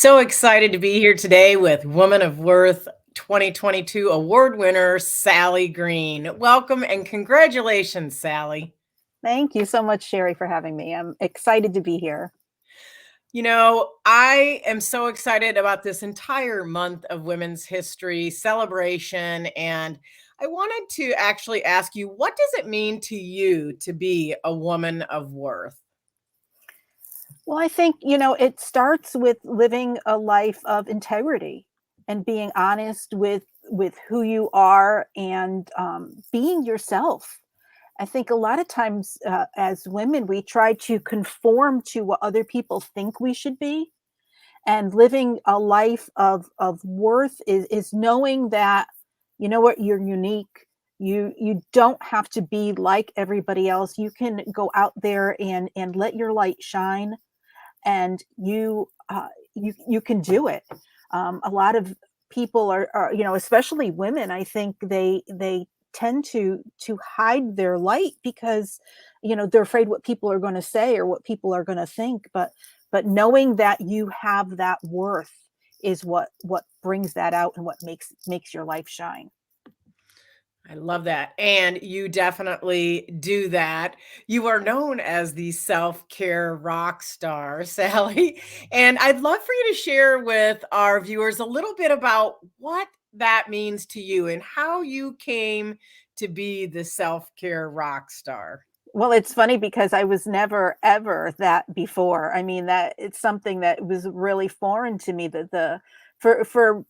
So excited to be here today with Woman of Worth 2022 award winner, Sally Green. Welcome and congratulations, Sally. Thank you so much, Sherri, for having me. I'm excited to be here. I am so excited about this entire month of women's history celebration. And I wanted to actually ask you, what does it mean to you to be a woman of worth? Well, I think, it starts with living a life of integrity and being honest with who you are and being yourself. I think a lot of times as women, we try to conform to what other people think we should be. And living a life of worth is knowing that, you know what, you're unique. You don't have to be like everybody else. You can go out there and let your light shine, and you can do it. A lot of people are, especially women. I think they tend to hide their light because they're afraid what people are going to say or what people are going to think. But knowing that you have that worth is what brings that out and what makes your life shine. I love that. And you definitely do that. You are known as the self care rock star, Sally. And I'd love for you to share with our viewers a little bit about what that means to you and how you came to be the self care rock star. Well, it's funny because I was never ever that before. I mean, that it's something that was really foreign to me, that the for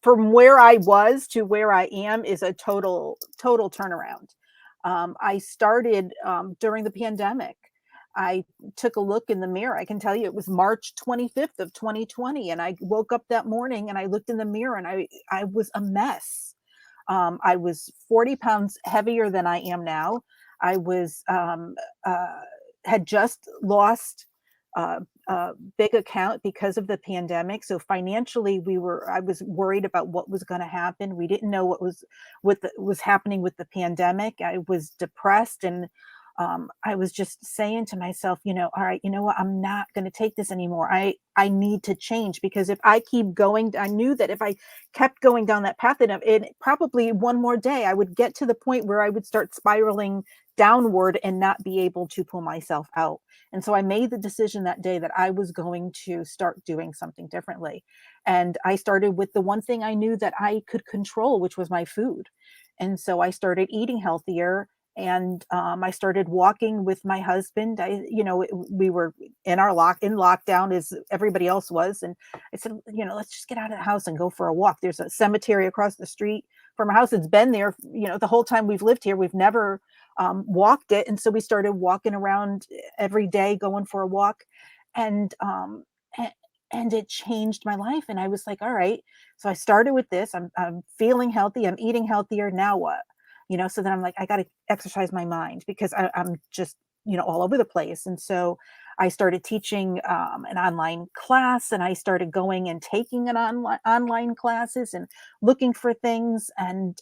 from where I was to where I am is a total turnaround. I started during the pandemic. I took a look in the mirror. I can tell you it was March 25th of 2020, and I woke up that morning and I looked in the mirror and I was a mess. I was 40 pounds heavier than I am now. I was had just lost a big account because of the pandemic. So financially, I was worried about what was going to happen. We didn't know what was happening with the pandemic. I was depressed, and I was just saying to myself, all right, you know what? I'm not going to take this anymore. I need to change, because if I keep going, I knew that if I kept going down that path, then it probably one more day I would get to the point where I would start spiraling downward and not be able to pull myself out. And so I made the decision that day that I was going to start doing something differently. And I started with the one thing I knew that I could control, which was my food. And so I started eating healthier, and I started walking with my husband. We were in lockdown as everybody else was, and I said, let's just get out of the house and go for a walk. There's a cemetery across the street from our house. It's been there, the whole time we've lived here. We've never walked it, and so we started walking around every day, going for a walk, and and it changed my life. And I was like, all right. So I started with this. I'm feeling healthy. I'm eating healthier. Now what? So then I'm like, I got to exercise my mind, because I'm just, all over the place. And so I started teaching an online class, and I started going and taking an online classes and looking for things. And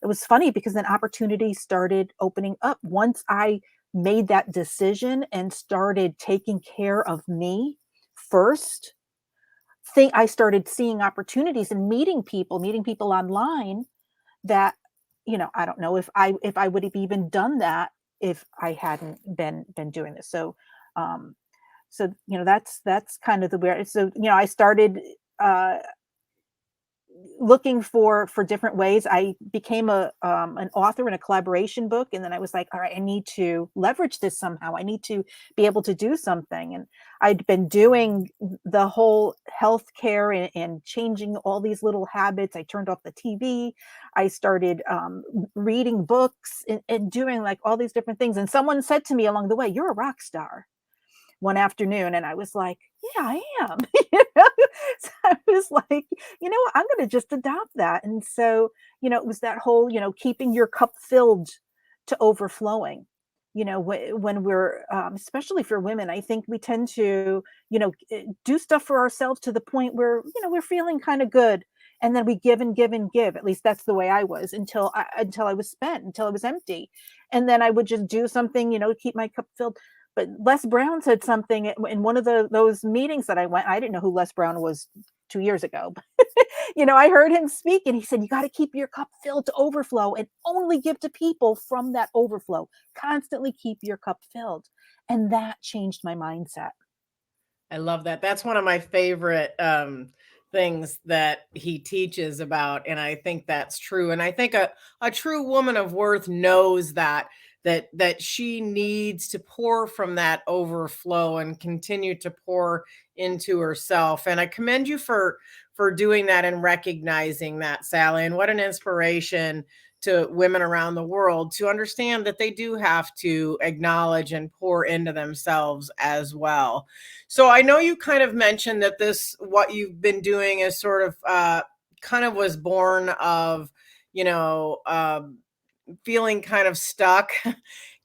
it was funny because then opportunities started opening up once I made that decision and started taking care of me first. I started seeing opportunities and meeting people online that, I don't know if I would have even done that if I hadn't been doing this. Um, that's kind of the weird. So, I started uh looking for different ways. I became a an author in a collaboration book, and then I was like, all right, I need to leverage this somehow. I need to be able to do something. And I'd been doing the whole healthcare and changing all these little habits. I turned off the TV. I started reading books and doing like all these different things. And someone said to me along the way, "You're a rock star," one afternoon, and I was like, yeah, I am. So I was like, what, I'm going to just adopt that. And so, it was that whole, keeping your cup filled to overflowing. When we're especially for women, I think we tend to, do stuff for ourselves to the point where, we're feeling kind of good, and then we give and give and give. At least that's the way I was until I was spent, until I was empty. And then I would just do something, to keep my cup filled. but Les Brown said something in one of those meetings that I went. I didn't know who Les Brown was 2 years ago, but I heard him speak, and he said, "You got to keep your cup filled to overflow, and only give to people from that overflow. Constantly keep your cup filled," and that changed my mindset. I love that. That's one of my favorite things that he teaches about, and I think that's true. And I think a true woman of worth knows that she needs to pour from that overflow and continue to pour into herself. And I commend you for doing that and recognizing that, Sally. And what an inspiration to women around the world to understand that they do have to acknowledge and pour into themselves as well. So I know you kind of mentioned that this, what you've been doing is sort of kind of was born of, you know, feeling kind of stuck.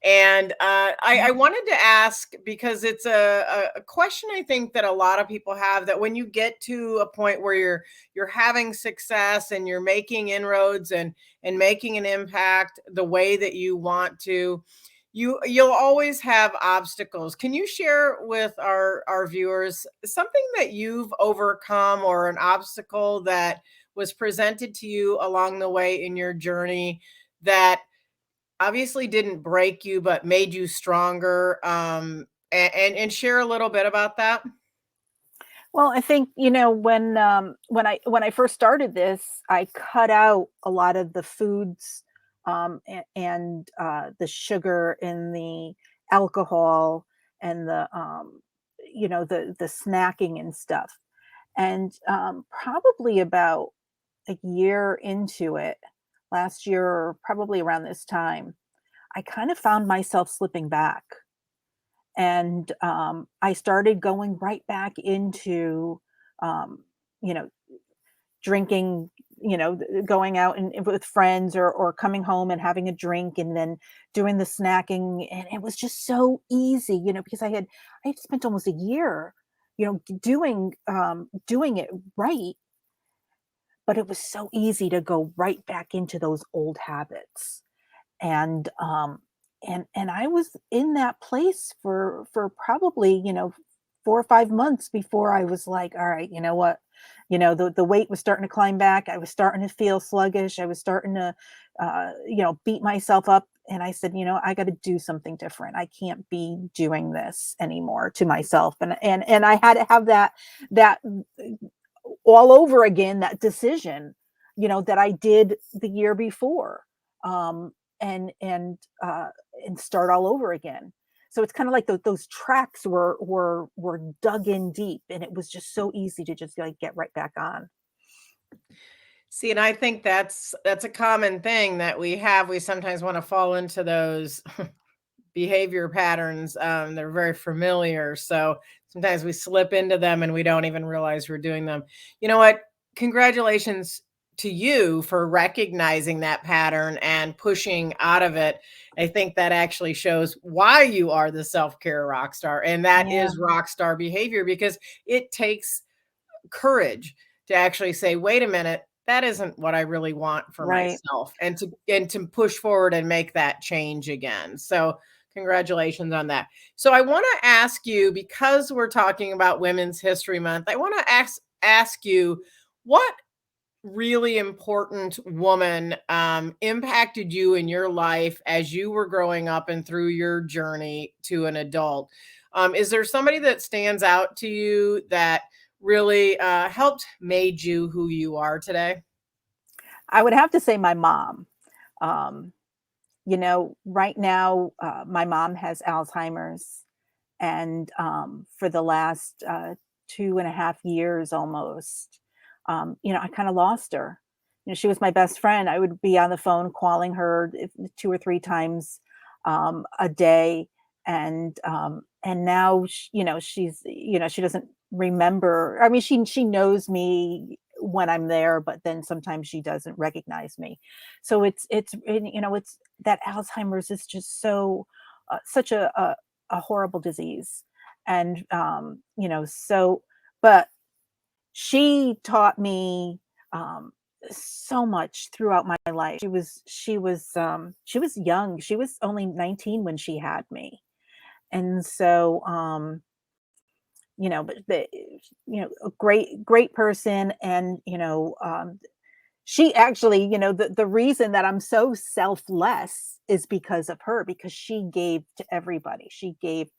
And I wanted to ask because it's a question I think that a lot of people have, that when you get to a point where you're having success and you're making inroads and making an impact the way that you want to, you'll always have obstacles. Can you share with our viewers something that you've overcome or an obstacle that was presented to you along the way in your journey that obviously didn't break you but made you stronger, and share a little bit about that? Well, I think, when I first started this, I cut out a lot of the foods, and the sugar and the alcohol and the snacking and stuff. And probably about a year into it, last year, or probably around this time, I kind of found myself slipping back. And I started going right back into, um, you know, drinking, going out and with friends, or coming home and having a drink, and then doing the snacking. And it was just so easy, because I had spent almost a year, doing it right, but it was so easy to go right back into those old habits. And I was in that place for probably, 4 or 5 months before I was like, "All right, you know what?" The weight was starting to climb back. I was starting to feel sluggish. I was starting to, beat myself up, and I said, "I gotta do something different. I can't be doing this anymore to myself." And I had to have that all over again, that decision, that I did the year before, um, and and uh, and start all over again. So it's kind of like those tracks were dug in deep, and it was just so easy to just like get right back on. See, and I think that's a common thing that we have. We sometimes want to fall into those behavior patterns. They're very familiar. So sometimes we slip into them and we don't even realize we're doing them. You know what? Congratulations to you for recognizing that pattern and pushing out of it. I think that actually shows why you are the self care rock star. And that Yeah, is rock star behavior because it takes courage to actually say, wait a minute, that isn't what I really want for right. myself, and to push forward and make that change again. So congratulations on that. So I want to ask you, because we're talking about Women's History Month, I want to ask you, what really important woman impacted you in your life as you were growing up and through your journey to an adult? Is there somebody that stands out to you that really helped made you who you are today? I would have to say my mom. Um, right now, my mom has Alzheimer's, and for the last 2.5 years almost, I kind of lost her. She was my best friend. I would be on the phone calling her 2 or 3 times a day, and now she doesn't remember. I mean, she knows me when I'm there, but then sometimes she doesn't recognize me. So it's that Alzheimer's is just such a horrible disease. And but she taught me so much throughout my life. She was young. She was only 19 when she had me. And so, but a great person, and she actually, the reason that I'm so selfless is because of her, because she gave to everybody. She gave,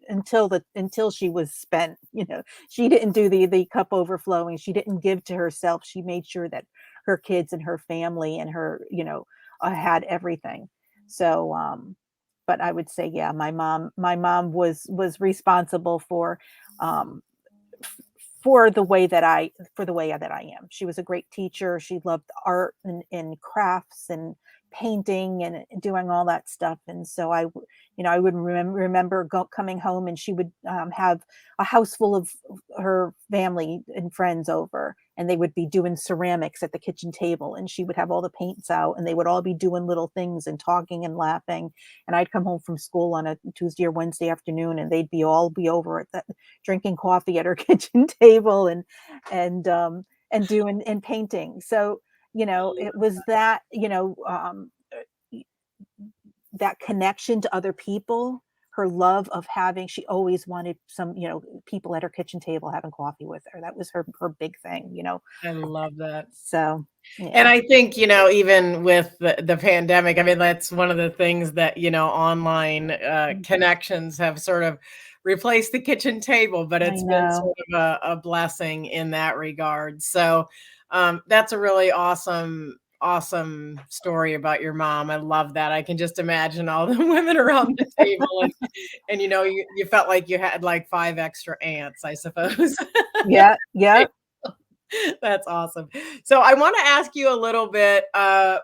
until she was spent. She didn't do the cup overflowing. She didn't give to herself. She made sure that her kids and her family and her, had everything. So, but I would say, yeah, my mom was responsible um, for the way that I am. She was a great teacher. She loved art and crafts and painting and doing all that stuff. And so I would remember coming home, and she would have a house full of her family and friends over, and they would be doing ceramics at the kitchen table, and she would have all the paints out, and they would all be doing little things and talking and laughing. And I'd come home from school on a Tuesday or Wednesday afternoon, and they'd be over at the drinking coffee at her kitchen table, and doing and painting. So, it was that, that connection to other people, her love of having she always wanted some, people at her kitchen table having coffee with her. That was her big thing. I love that. So, And yeah. I think, even with the pandemic, I mean, that's one of the things that, online Mhm. connections have sort of replaced the kitchen table, but I it's been know. sort of a blessing in that regard. So that's a really awesome story about your mom. I love that. I can just imagine all the women around the table, and you felt like you had like five extra aunts, I suppose. Yeah, yeah. That's awesome. So I want to ask you a little bit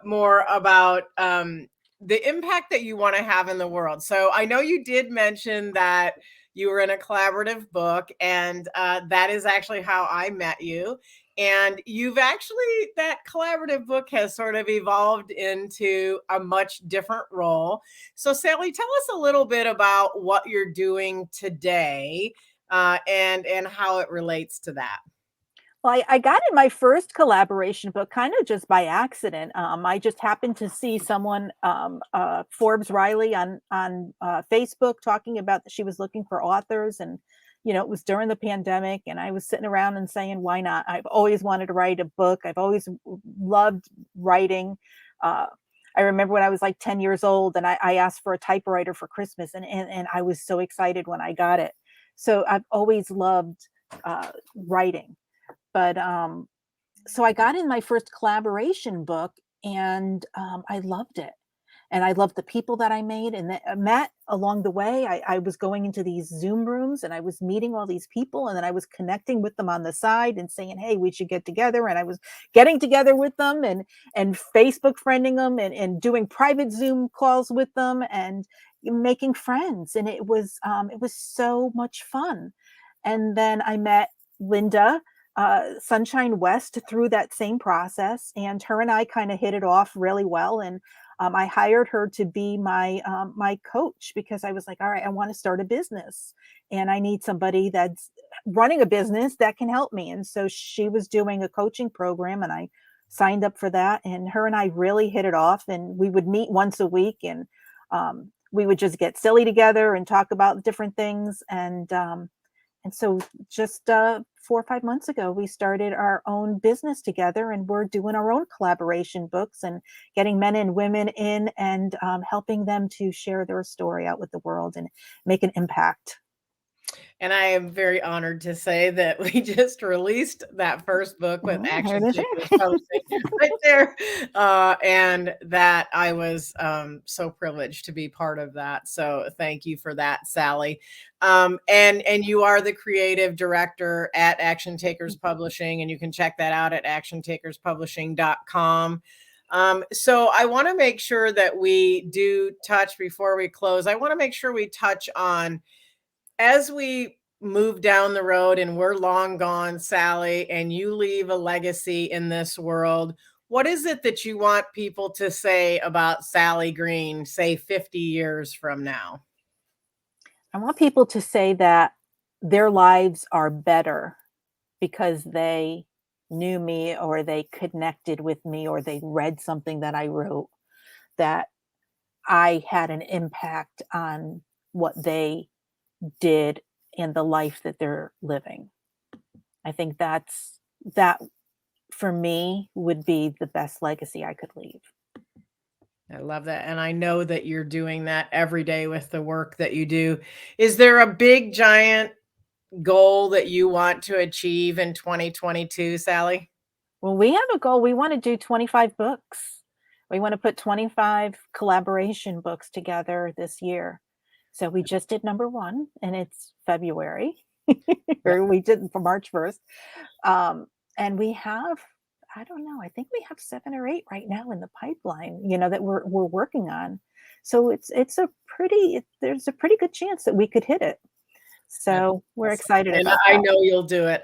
more about the impact that you want to have in the world. So I know you did mention that you were in a collaborative book, and that is actually how I met you. And that collaborative book has sort of evolved into a much different role. So, Sally, tell us a little bit about what you're doing today, and how it relates to that. Well, I got in my first collaboration book kind of just by accident. I just happened to see someone, Forbes Riley, on Facebook, talking about that she was looking for authors, and it was during the pandemic, and I was sitting around and saying, "Why not?" I've always wanted to write a book. I've always loved writing. Uh, I remember when I was like 10 years old, and I asked for a typewriter for Christmas, and I was so excited when I got it. So I've always loved writing. But so I got in my first collaboration book, and I loved it. And I loved the people that I made and that I met along the way. I was going into these Zoom rooms, and I was meeting all these people, and then I was connecting with them on the side and saying, "Hey, we should get together." And I was getting together with them, and Facebook friending them, and doing private Zoom calls with them, and making friends. And it was so much fun. And then I met Linda, Sunshine West, through that same process, and her and I kind of hit it off really well. And I hired her to be my coach, because I was like, all right, I want to start a business, and I need somebody that's running a business that can help me. And so she was doing a coaching program, and I signed up for that. And her and I really hit it off, and we would meet once a week, and we would just get silly together and talk about different things. And so just 4 or 5 months ago, we started our own business together, and we're doing our own collaboration books and getting men and women in, and helping them to share their story out with the world and make an impact. And I am very honored to say that we just released that first book with Here Action it Takers is. Publishing right there. And that I was so privileged to be part of that. So thank you for that, Sally. And you are the creative director at Action Takers Publishing, and you can check that out at actiontakerspublishing.com. So I want to make sure that we do touch before we close. I want to make sure we touch on, as we move down the road and we're long gone, Sally, and you leave a legacy in this world, what is it that you want people to say about Sally Green, say 50 years from now? I want people to say that their lives are better because they knew me, or they connected with me, or they read something that I wrote, that I had an impact on what they did and the life that they're living. I think that for me would be the best legacy I could leave. I love that, and I know that you're doing that every day with the work that you do. Is there a big, giant goal that you want to achieve in 2022, Sally? Well, we have a goal. We want to do 25 books. We want to put 25 collaboration books together this year. So we just did number one, and it's February, Yeah. or we did for March 1st. And we have, I don't know, I think we have 7 or 8 right now in the pipeline, that we're working on. So it's a there's a pretty good chance that we could hit it. That's So we're awesome, excited and about I that. know you'll do it.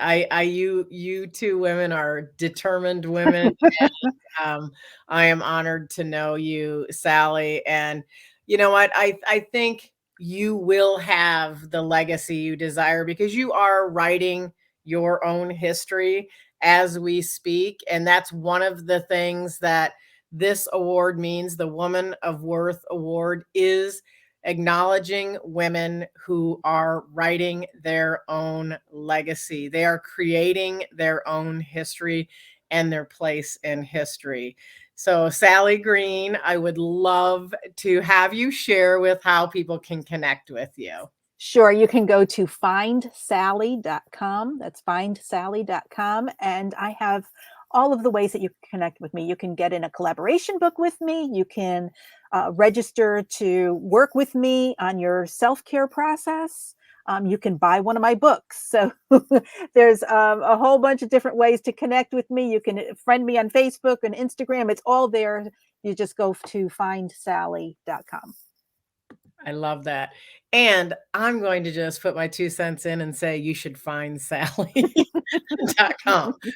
You 2 women are determined women. Um, I am honored to know you, Sally. And you know what? I think you will have the legacy you desire because you are writing your own history as we speak. And that's one of the things that this award means. The Woman of Worth Award is acknowledging women who are writing their own legacy. They are creating their own history and their place in history. So, Sally Green, I would love to have you share with how people can connect with you. Sure, you can go to findsally.com. That's findsally.com. And I have all of the ways that you can connect with me. You can get in a collaboration book with me. You can register to work with me on your self care process. You can buy one of my books. So there's a whole bunch of different ways to connect with me. You can friend me on Facebook and Instagram. It's all there. You just go to findsally.com. I love that. And I'm going to just put my 2 cents in and say you should find Sally.com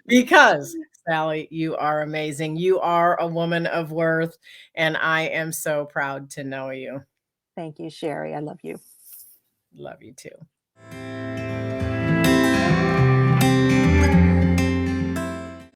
because Sally, you are amazing. You are a woman of worth, and I am so proud to know you. Thank you, Sherry. I love you. Love you too.